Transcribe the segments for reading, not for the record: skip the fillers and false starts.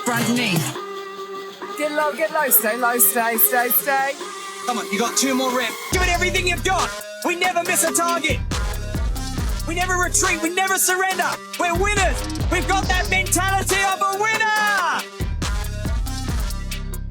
front knee. Get low, stay low, stay. Come on, you got 2 more reps. Give it everything you've got. We never miss a target. We never retreat, we never surrender. We're winners. We've got that mentality of a winner.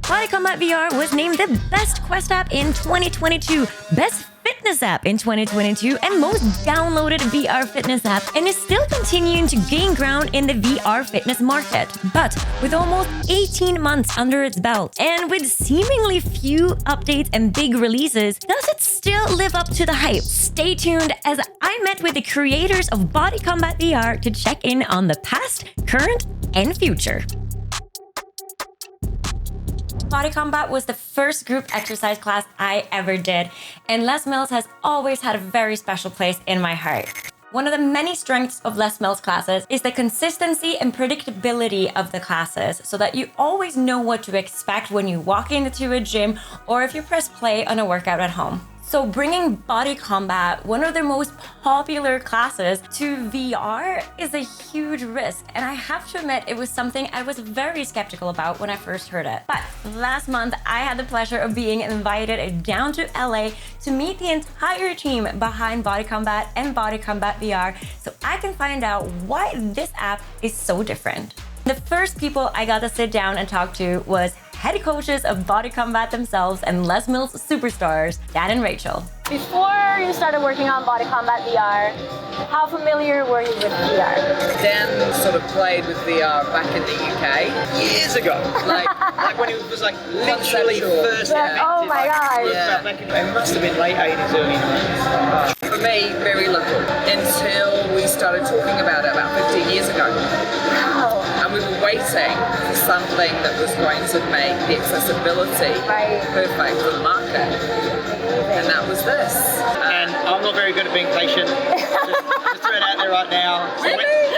Body Combat VR was named the best Quest app in 2022, best fitness app in 2022, and most downloaded VR fitness app, and is still continuing to gain ground in the VR fitness market. But with almost 18 months under its belt, and with seemingly few updates and big releases, does it still live up to the hype? Stay tuned as I met with the creators of Body Combat VR to check in on the past, current, and future. Body Combat was the first group exercise class I ever did, and Les Mills has always had a very special place in my heart. One of the many strengths of Les Mills classes is the consistency and predictability of the classes, so that you always know what to expect when you walk into a gym or if you press play on a workout at home. So bringing Body Combat, one of their most popular classes, to VR is a huge risk. And I have to admit, it was something I was very skeptical about when I first heard it. But last month, I had the pleasure of being invited down to LA to meet the entire team behind Body Combat and Body Combat VR, so I can find out why this app is so different. The first people I got to sit down and talk to was head coaches of Body Combat themselves and Les Mills superstars, Dan and Rachel. Before you started working on Body Combat VR, how familiar were you with VR? Dan sort of played with VR back in the UK years ago. Like when it was like literally first Like, oh my god. Yeah. It must have been late 80s, early 90s. For me, very little. Until we started talking about it about 15 years ago. Wow. And we were waiting for something that was going to make the accessibility perfect for the market. And that was this. And I'm not very good at being patient. Just throw it out there right now.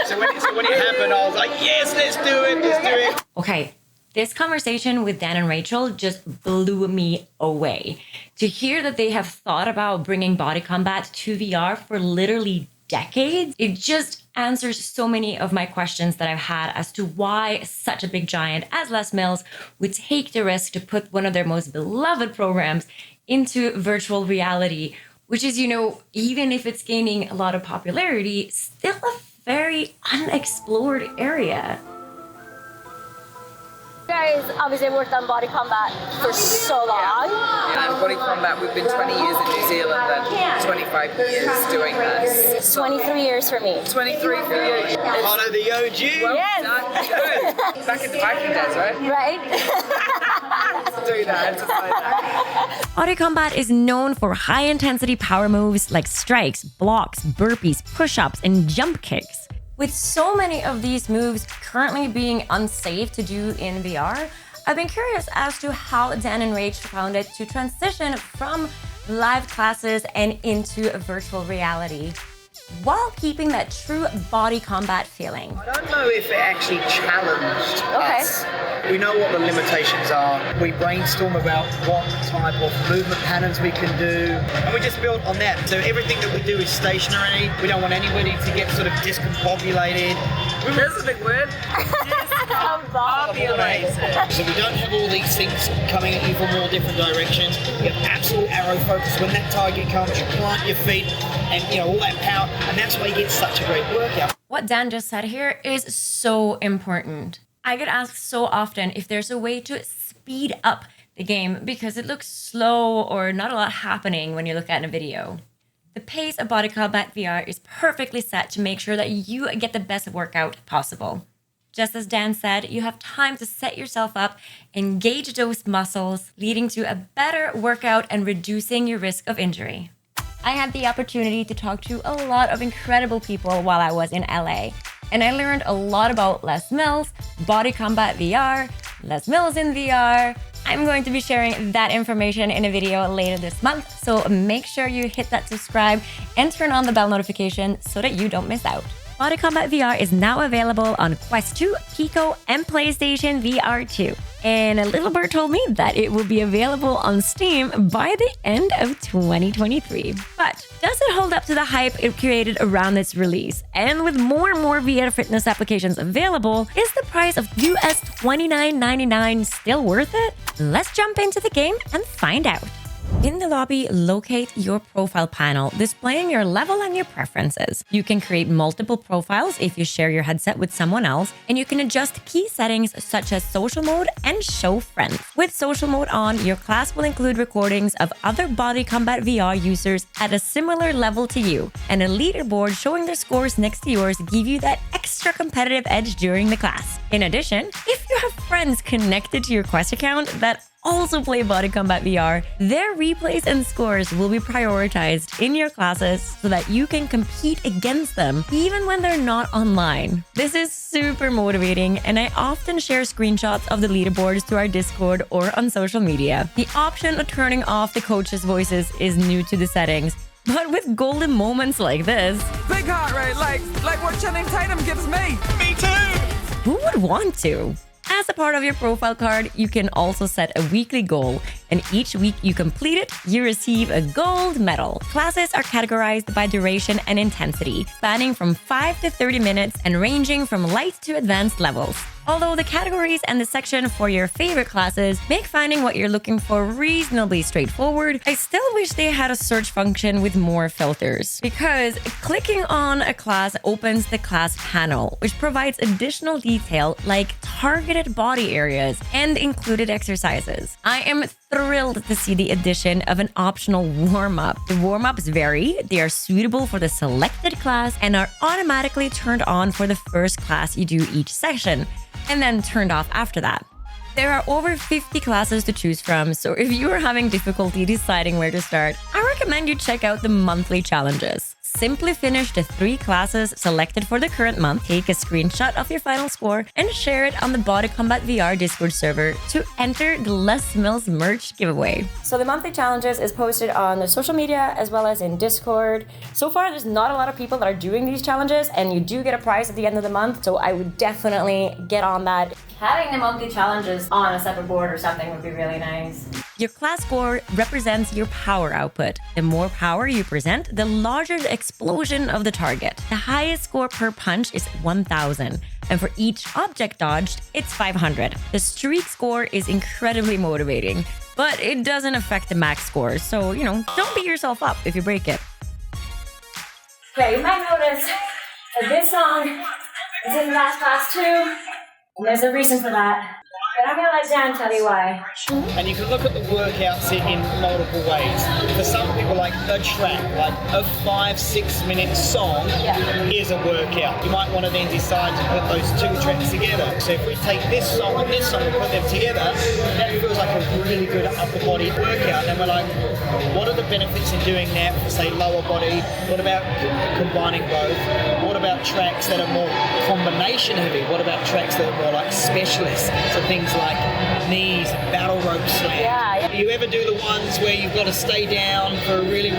So when it happened, I was like, yes, let's do it. Okay, this conversation with Dan and Rachel just blew me away. To hear that they have thought about bringing Body Combat to VR for literally decades, it just answers so many of my questions that I've had as to why such a big giant as Les Mills would take the risk to put one of their most beloved programs into virtual reality, which is, even if it's gaining a lot of popularity, still a very unexplored area. You guys obviously worked on Body Combat for so long. Body Combat, we've been 20 years in New Zealand and 25 years doing this. 23 years for me. 23 for you. Honor the OG. Well Yes. done. Back in the Viking days, right? Right? Do that, just like that. Body Combat is known for high-intensity power moves like strikes, blocks, burpees, push-ups, and jump kicks. With so many of these moves currently being unsafe to do in VR, I've been curious as to how Dan and Rach found it to transition from live classes and into virtual reality, while keeping that true Body Combat feeling. I don't know if it actually challenged us. We know what the limitations are. We brainstorm about what type of movement patterns we can do, and we just build on that. So everything that we do is stationary. We don't want anybody to get sort of discombobulated. That's a big word. So we don't have all these things coming at you from all different directions. You have absolute arrow focus. When that target comes, you plant your feet and all that power, and that's why you get such a great workout. What Dan just said here is so important. I get asked so often if there's a way to speed up the game because it looks slow or not a lot happening when you look at a video. The pace of Body Combat VR is perfectly set to make sure that you get the best workout possible. Just as Dan said, you have time to set yourself up, engage those muscles, leading to a better workout and reducing your risk of injury. I had the opportunity to talk to a lot of incredible people while I was in LA, and I learned a lot about Les Mills, Body Combat VR, Les Mills in VR. I'm going to be sharing that information in a video later this month, so make sure you hit that subscribe and turn on the bell notification so that you don't miss out. Body Combat VR is now available on Quest 2, Pico, and PlayStation VR 2. And a little bird told me that it will be available on Steam by the end of 2023. But does it hold up to the hype it created around its release? And with more and more VR fitness applications available, is the price of US $29.99 still worth it? Let's jump into the game and find out. In the lobby, locate your profile panel, displaying your level and your preferences. You can create multiple profiles if you share your headset with someone else, and you can adjust key settings such as social mode and show friends. With social mode on, your class will include recordings of other Body Combat VR users at a similar level to you, and a leaderboard showing their scores next to yours give you that extra competitive edge during the class. In addition, if you have friends connected to your Quest account that also play Body Combat VR, their replays and scores will be prioritized in your classes so that you can compete against them even when they're not online. This is super motivating, and I often share screenshots of the leaderboards to our Discord or on social media. The option of turning off the coaches' voices is new to the settings, but with golden moments like this, Big heart rate, like what Channing Tatum gives me. Me too! who would want to? As a part of your profile card, you can also set a weekly goal, and each week you complete it, you receive a gold medal. Classes are categorized by duration and intensity, spanning from 5 to 30 minutes and ranging from light to advanced levels. Although the categories and the section for your favorite classes make finding what you're looking for reasonably straightforward, I still wish they had a search function with more filters. Because clicking on a class opens the class panel, which provides additional detail like targeted body areas and included exercises. I am thrilled to see the addition of an optional warm-up. The warm-ups vary, they are suitable for the selected class, and are automatically turned on for the first class you do each session, and then turned off after that. There are over 50 classes to choose from, so if you are having difficulty deciding where to start, I recommend you check out the monthly challenges. Simply finish the 3 classes selected for the current month, take a screenshot of your final score, and share it on the Body Combat VR Discord server to enter the Les Mills merch giveaway. So the monthly challenges is posted on the social media as well as in Discord. So far, there's not a lot of people that are doing these challenges, and you do get a prize at the end of the month, so I would definitely get on that. Having the monthly challenges on a separate board or something would be really nice. Your class score represents your power output. The more power you present, the larger the explosion of the target. The highest score per punch is 1,000, and for each object dodged, it's 500. The streak score is incredibly motivating, but it doesn't affect the max score, so, don't beat yourself up if you break it. Okay, you might notice that this song is in last class too, and there's a reason for that. But I'm gonna let Dan tell you why. And you can look at the workouts in multiple ways. For some people, like a track, like a 5-6 minute song is a workout. You might want to then decide to put those 2 tracks together. So if we take this song and put them together, that feels like a really good upper body workout. And we're like, what are the benefits in doing that for, say, lower body? What about combining both? What about tracks that are more combination heavy? What about tracks that are more like specialists? So things like knees, battle rope slam. Yeah. Do you ever do the ones where you've got to stay down for a really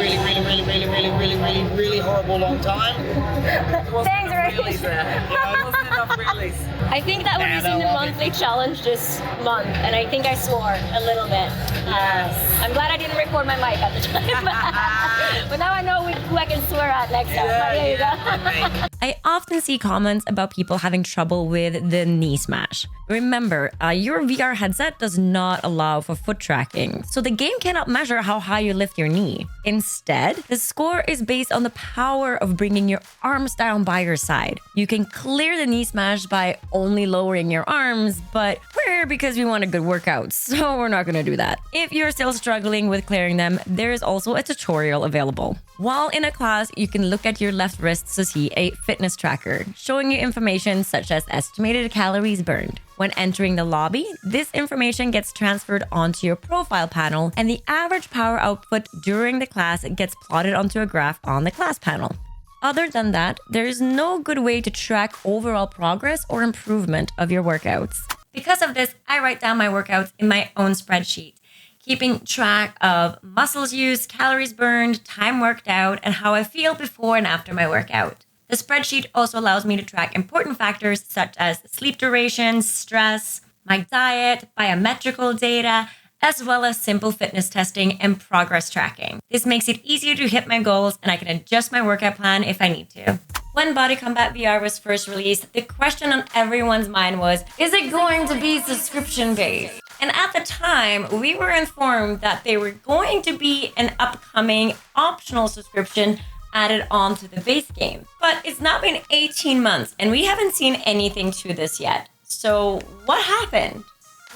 horrible long time? Thanks, right? Really there. Wasn't enough release. I think that was in the monthly challenge this month, and I think I swore a little bit. I'm glad I didn't record my mic at the time. But now I know who I can swear at next time. There you go. I often see comments about people having trouble with the knee smash. Remember, your VR headset does not allow for foot tracking, so the game cannot measure how high you lift your knee. Instead, the score is based on the power of bringing your arms down by your side. You can clear the knee smash by only lowering your arms, but we're here because we want a good workout, so we're not gonna do that. If you're still struggling with clearing them, there is also a tutorial available. While in a class, you can look at your left wrist to see a fitness tracker, showing you information such as estimated calories burned. When entering the lobby, this information gets transferred onto your profile panel, and the average power output during the class gets plotted onto a graph on the class panel. Other than that, there is no good way to track overall progress or improvement of your workouts. Because of this, I write down my workouts in my own spreadsheet, keeping track of muscles used, calories burned, time worked out, and how I feel before and after my workout. The spreadsheet also allows me to track important factors such as sleep duration, stress, my diet, biometrical data, as well as simple fitness testing and progress tracking. This makes it easier to hit my goals, and I can adjust my workout plan if I need to. When Body Combat VR was first released, the question on everyone's mind was, is it going to be subscription-based? And at the time, we were informed that they were going to be an upcoming optional subscription added on to the base game. But it's now been 18 months, and we haven't seen anything to this yet. So what happened?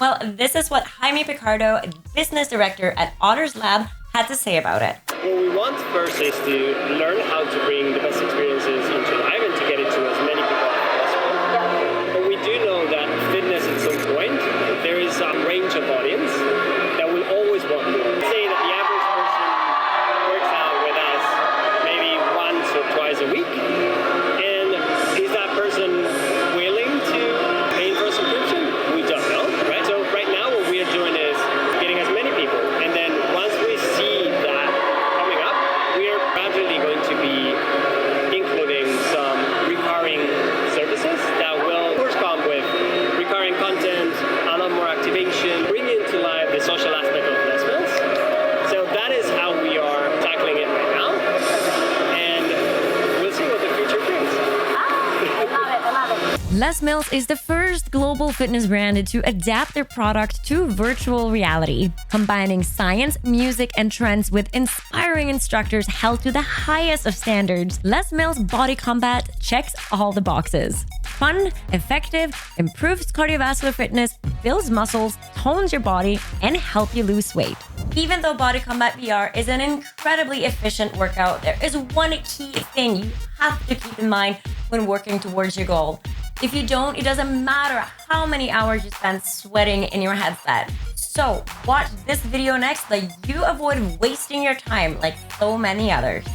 Well, this is what Jaime Picardo, business director at Otters Lab, had to say about it. What we want first is to learn how to bring the best experiences into live and to get it to as many people as possible. But we do know that fitness at some point, there is a range of audience that will always want more. Say that the average person works out with us maybe once or twice a week. And is that person willing to pay for a subscription? We don't know, right? So right now what we are doing is getting as many people. And then once we see that coming up, we are gradually going to be including some recurring services that will, of course, come with recurring content, a lot more activation, bring into life the social aspect of Les Mills. So that is how we are tackling it right now. And we'll see what the future brings. Les Mills is the first global fitness brand to adapt their product to virtual reality, combining science, music, and trends with inspiring instructors held to the highest of standards. Les Mills Body Combat checks all the boxes. Fun, effective, improves cardiovascular fitness, builds muscles, tones your body, and help you lose weight. Even though Body Combat VR is an incredibly efficient workout, there is one key thing you have to keep in mind when working towards your goal. If you don't, it doesn't matter how many hours you spend sweating in your headset. So watch this video next so you avoid wasting your time like so many others.